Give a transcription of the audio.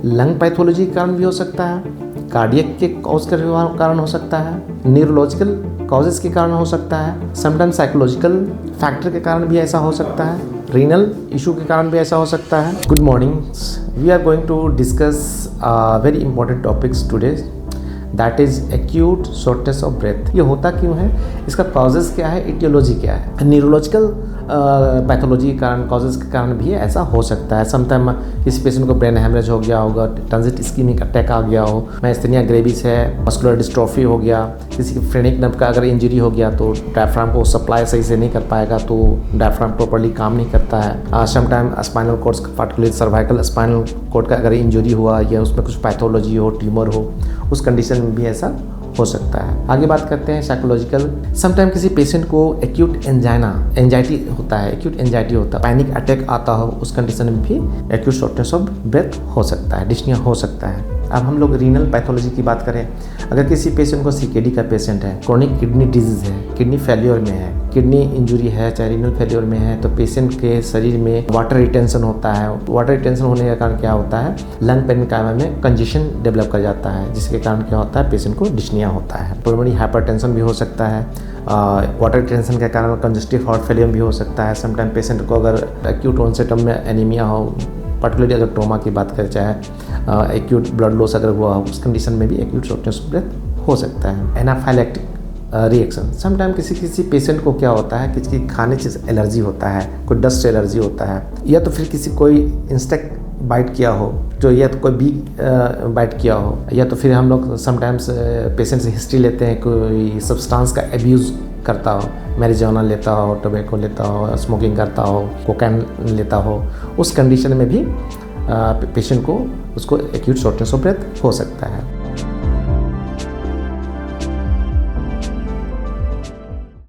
Lung pathology के कारण भी हो सकता है, कार्डियक के कॉज के कारण हो सकता है, न्यूरोलॉजिकल कॉजेज़ के कारण हो सकता है, समटाइम्स साइकोलॉजिकल फैक्टर के कारण भी ऐसा हो सकता है, रीनल इशू के कारण भी ऐसा हो सकता है। Good morning, we are going to discuss very important topics today, that is acute shortness of breath. ये होता क्यों है, इसका कॉजेज़ क्या है, इटियोलॉजी क्या है। न्यूरोलॉजिकल पैथोलॉजी के कारण, कॉजेज़ के कारण भी ऐसा हो सकता है। समटाइम किसी पेशेंट को ब्रेन हेमरेज हो गया होगा, ट्रांजिट इस्कीमिक अटैक आ गया हो, माइस्थेनिया ग्रेविस है, मस्कुलर डिस्ट्रॉफी हो गया, किसी की फ्रेनिक नर्व का अगर इंजरी हो गया तो डायफ्राम को सप्लाई सही से नहीं कर पाएगा, तो डायफ्राम प्रॉपर्ली काम नहीं करता है। Sometime spinal cord, particular cervical spinal cord का अगर इंजरी हुआ या उसमें कुछ पैथोलॉजी हो, ट्यूमर हो, उस कंडीशन में भी ऐसा हो सकता है। आगे बात करते हैं साइकोलॉजिकल। समटाइम किसी पेशेंट को एक्यूट एंजाइटी होता है, एक्यूट एंजाइटी होता है, पैनिक अटैक आता हो, उस कंडीशन में भी एक्यूट शॉर्टनेस ऑफ ब्रेथ हो सकता है, डिस्निया हो सकता है। अब हम लोग रीनल पैथोलॉजी की बात करें, अगर किसी पेशेंट को सीकेडी का पेशेंट है, क्रोनिक किडनी डिजीज़ है, किडनी फेल्योर में है, किडनी इंजरी है, चाहे रीनल फेल्योर में है, तो पेशेंट के शरीर में वाटर रिटेंशन होता है। वाटर रिटेंशन होने के कारण क्या होता है, लंग पेरेन्काइमा में कंजेशन डेवलप कर जाता है, जिसके कारण क्या होता है, पेशेंट को डिस्निया होता है। पुल्मोनरी हाइपरटेंशन भी हो सकता है, वाटर रिटेंशन के कारण कंजस्टिव हार्ट फेलियर भी हो सकता है। समटाइम पेशेंट को अगर एक्यूट ऑनसेट में एनीमिया हो, पर्टिकुलरली अगर ट्रोमा की बात करें, चाहे एक्यूट ब्लड लॉस अगर हुआ हो, उस कंडीशन में भी एक्यूट शॉर्टनेस ऑफ ब्रेथ हो सकता है। एनाफाइलैक्टिक रिएक्शन, समटाइम किसी पेशेंट को क्या होता है, किसी खाने से एलर्जी होता है, कोई डस्ट से एलर्जी होता है, या तो फिर किसी कोई इंसेक्ट बाइट किया हो, जो या तो कोई बी बाइट किया हो, या तो फिर हम लोग समटाइम्स पेशेंट से हिस्ट्री लेते हैं, कोई सब्सटेंस का एब्यूज़ करता हो, मैरिजुआना लेता हो, टोबैको लेता हो, स्मोकिंग करता हो, कोकेन लेता हो, उस कंडीशन में भी पेशेंट को उसको एक्यूट शॉर्टनेस ऑफ ब्रेथ हो सकता है।